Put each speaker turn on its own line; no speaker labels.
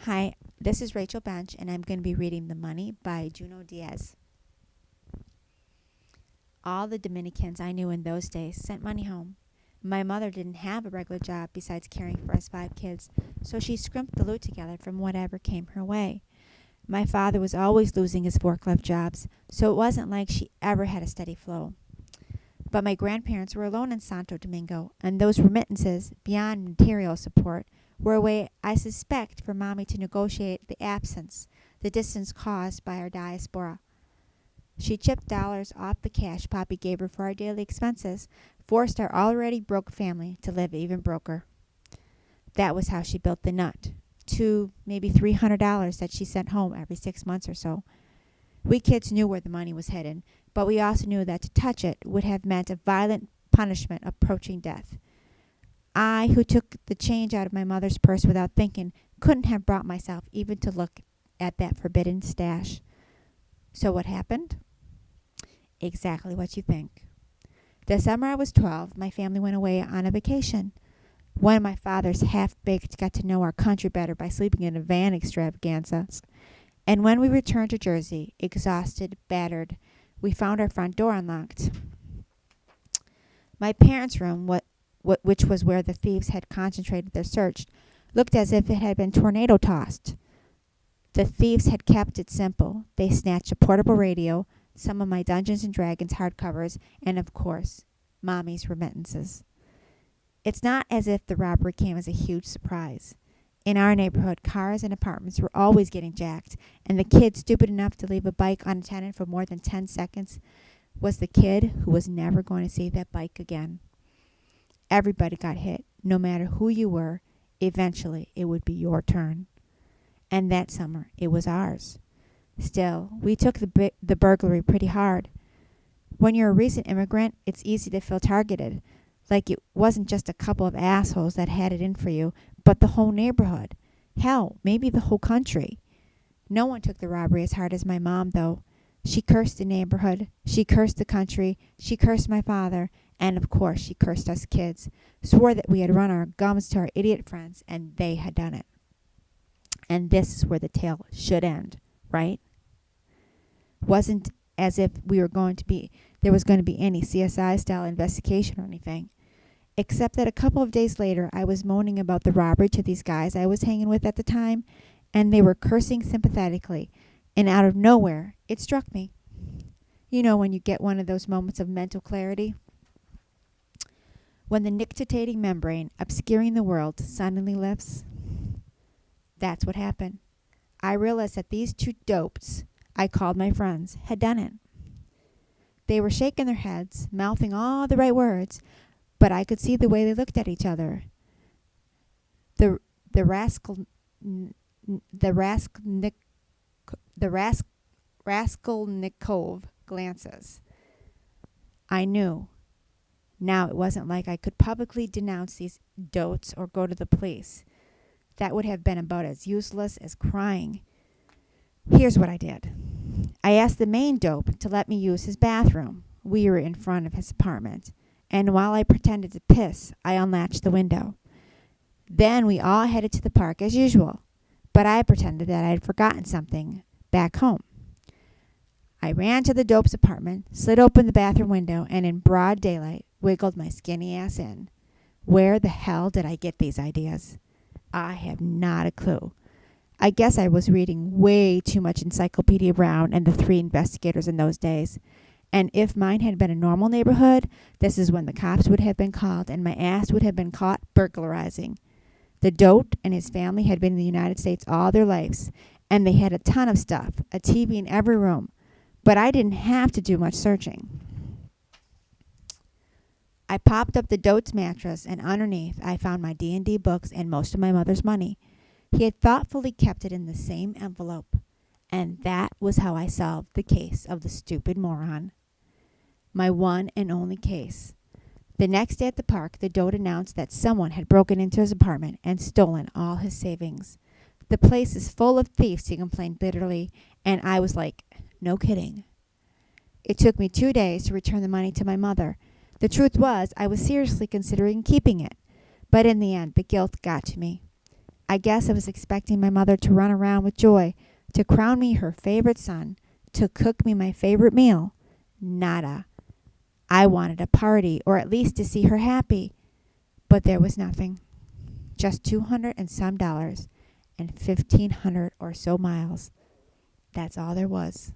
Hi, this is Rachel Bench, and I'm going to be reading The Money by Junot Diaz. All the Dominicans I knew in those days sent money home. My mother didn't have a regular job besides caring for us 5 kids, so she scrimped the loot together from whatever came her way. My father was always losing his forklift jobs, so it wasn't like she ever had a steady flow. But my grandparents were alone in Santo Domingo, and those remittances, beyond material support, were a way, I suspect, for Mommy to negotiate the distance caused by our diaspora. She chipped dollars off the cash Poppy gave her for our daily expenses, forced our already broke family to live even broker. That was how she built the nut. $200, maybe $300 that she sent home every 6 months or so. We kids knew where the money was headed, but we also knew that to touch it would have meant a violent punishment approaching death. I, who took the change out of my mother's purse without thinking, couldn't have brought myself even to look at that forbidden stash. So what happened? Exactly what you think. The summer I was 12, my family went away on a vacation. One of my father's half-baked got to know our country better by sleeping in a van extravaganza. And when we returned to Jersey, exhausted, battered, we found our front door unlocked. My parents' room, which was where the thieves had concentrated their search, looked as if it had been tornado-tossed. The thieves had kept it simple. They snatched a portable radio, some of my Dungeons & Dragons hardcovers, and, of course, Mommy's remittances. It's not as if the robbery came as a huge surprise. In our neighborhood, cars and apartments were always getting jacked, and the kid stupid enough to leave a bike unattended for more than 10 seconds was the kid who was never going to see that bike again. Everybody got hit. No matter who you were, eventually it would be your turn. And that summer, it was ours. Still, we took the burglary pretty hard. When you're a recent immigrant, it's easy to feel targeted, like it wasn't just a couple of assholes that had it in for you, but the whole neighborhood. Hell, maybe the whole country. No one took the robbery as hard as my mom, though. She cursed the neighborhood, she cursed the country, she cursed my father, and of course she cursed us kids, swore that we had run our gums to our idiot friends, and they had done it. And this is where the tale should end, right? Wasn't as if there was going to be any CSI-style investigation or anything. Except that a couple of days later, I was moaning about the robbery to these guys I was hanging with at the time, and they were cursing sympathetically. And out of nowhere, it struck me. You know when you get one of those moments of mental clarity? When the nictitating membrane obscuring the world suddenly lifts? That's what happened. I realized that these 2 dopes I called my friends had done it. They were shaking their heads, mouthing all the right words, but I could see the way they looked at each other. The Raskolnikov glances. I knew. Now it wasn't like I could publicly denounce these dotes or go to the police. That would have been about as useless as crying. Here's what I did. I asked the main dope to let me use his bathroom. We were in front of his apartment. And while I pretended to piss, I unlatched the window. Then we all headed to the park as usual. But I pretended that I had forgotten something back home. I ran to the dope's apartment, slid open the bathroom window, and in broad daylight, wiggled my skinny ass in. Where the hell did I get these ideas? I have not a clue. I guess I was reading way too much Encyclopedia Brown and the 3 investigators in those days. And if mine had been a normal neighborhood, this is when the cops would have been called and my ass would have been caught burglarizing. The dote and his family had been in the United States all their lives, and they had a ton of stuff, a TV in every room. But I didn't have to do much searching. I popped up the dote's mattress, and underneath I found my D&D books and most of my mother's money. He had thoughtfully kept it in the same envelope. And that was how I solved the case of the stupid moron. My one and only case. The next day at the park, the dote announced that someone had broken into his apartment and stolen all his savings. The place is full of thieves, he complained bitterly, and I was like, no kidding. It took me 2 days to return the money to my mother. The truth was, I was seriously considering keeping it. But in the end, the guilt got to me. I guess I was expecting my mother to run around with joy, to crown me her favorite son, to cook me my favorite meal. Nada. I wanted a party, or at least to see her happy. But there was nothing. Just $200 and some and 1,500 or so miles. That's all there was.